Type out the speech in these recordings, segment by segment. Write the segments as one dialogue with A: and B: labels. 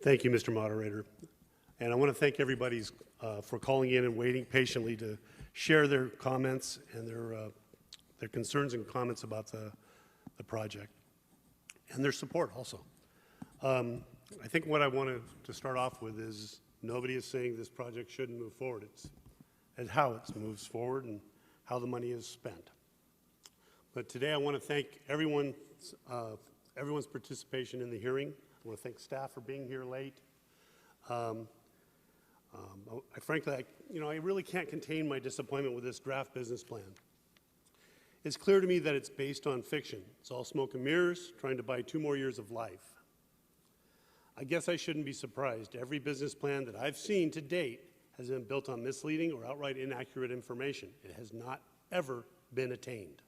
A: Thank you, Mr. Moderator. And I want to thank everybody for calling in and waiting patiently to share their comments and their concerns and comments about the project and their support also. I think what I wanted to start off with is nobody is saying this project shouldn't move forward. It's how it moves forward and how the money is spent. But today I want to thank everyone's participation in the hearing. I want to thank staff for being here late. Frankly, I really can't contain my disappointment with this draft business plan. It's clear to me that it's based on fiction. It's all smoke and mirrors, trying to buy 2 more years of life. I guess I shouldn't be surprised. Every business plan that I've seen to date has been built on misleading or outright inaccurate information. It has not ever been attained.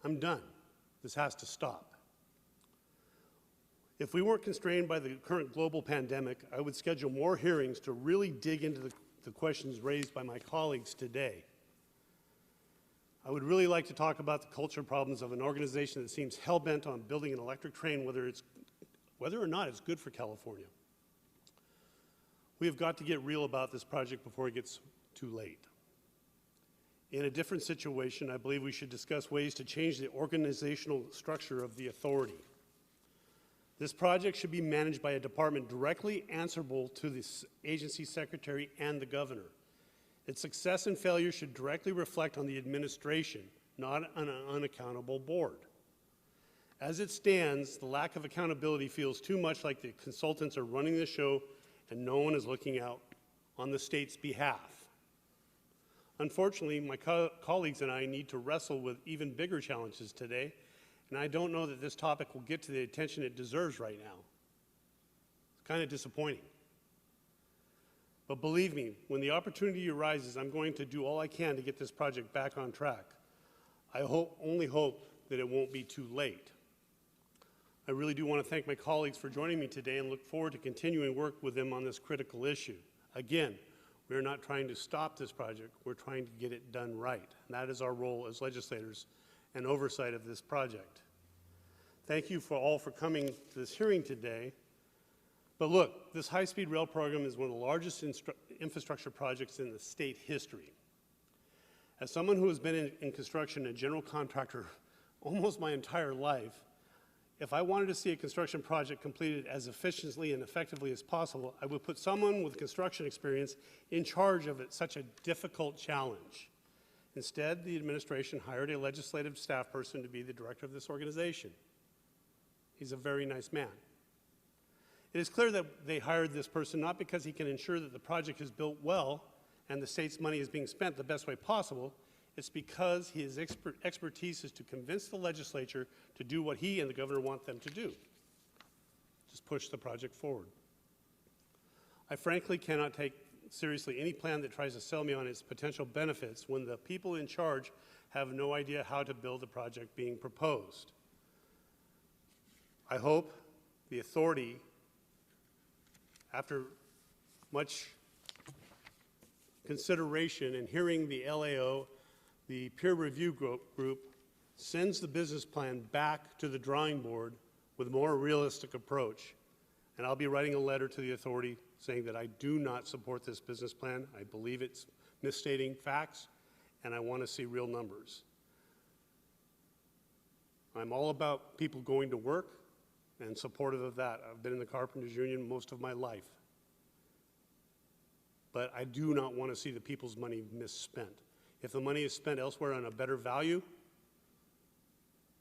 A: I'm done. This has to stop. If we weren't constrained by the current global pandemic, I would schedule more hearings to really dig into the questions raised by my colleagues today. I would really like to talk about the culture problems of an organization that seems hell-bent on building an electric train, whether or not it's good for California. We have got to get real about this project before it gets too late. In a different situation, I believe we should discuss ways to change the organizational structure of the authority. This project should be managed by a department directly answerable to the agency secretary and the governor. Its success and failure should directly reflect on the administration, not on an unaccountable board. As it stands, the lack of accountability feels too much like the consultants are running the show and no one is looking out on the state's behalf. Unfortunately, my colleagues and I need to wrestle with even bigger challenges today, and I don't know that this topic will get to the attention it deserves right now. It's kind of disappointing. But believe me, when the opportunity arises, I'm going to do all I can to get this project back on track. I only hope that it won't be too late. I really do want to thank my colleagues for joining me today and look forward to continuing work with them on this critical issue. Again, we're not trying to stop this project, we're trying to get it done right. And that is our role as legislators and oversight of this project. Thank you all for coming to this hearing today. But look, this high-speed rail program is one of the largest infrastructure projects in the state history. As someone who has been in construction and general contractor almost my entire life, if I wanted to see a construction project completed as efficiently and effectively as possible, I would put someone with construction experience in charge of such a difficult challenge. Instead, the administration hired a legislative staff person to be the director of this organization. He's a very nice man. It is clear that they hired this person not because he can ensure that the project is built well and the state's money is being spent the best way possible. It's because his expertise is to convince the legislature to do what he and the governor want them to do. Just push the project forward. I frankly cannot take seriously any plan that tries to sell me on its potential benefits when the people in charge have no idea how to build the project being proposed. I hope the authority, after much consideration and hearing the LAO, the peer review group, sends the business plan back to the drawing board with a more realistic approach. And I'll be writing a letter to the authority saying that I do not support this business plan. I believe it's misstating facts, and I want to see real numbers. I'm all about people going to work and supportive of that. I've been in the Carpenters Union most of my life. But I do not want to see the people's money misspent. If the money is spent elsewhere on a better value,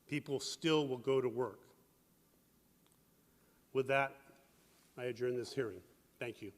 A: people still will go to work. With that, I adjourn this hearing. Thank you.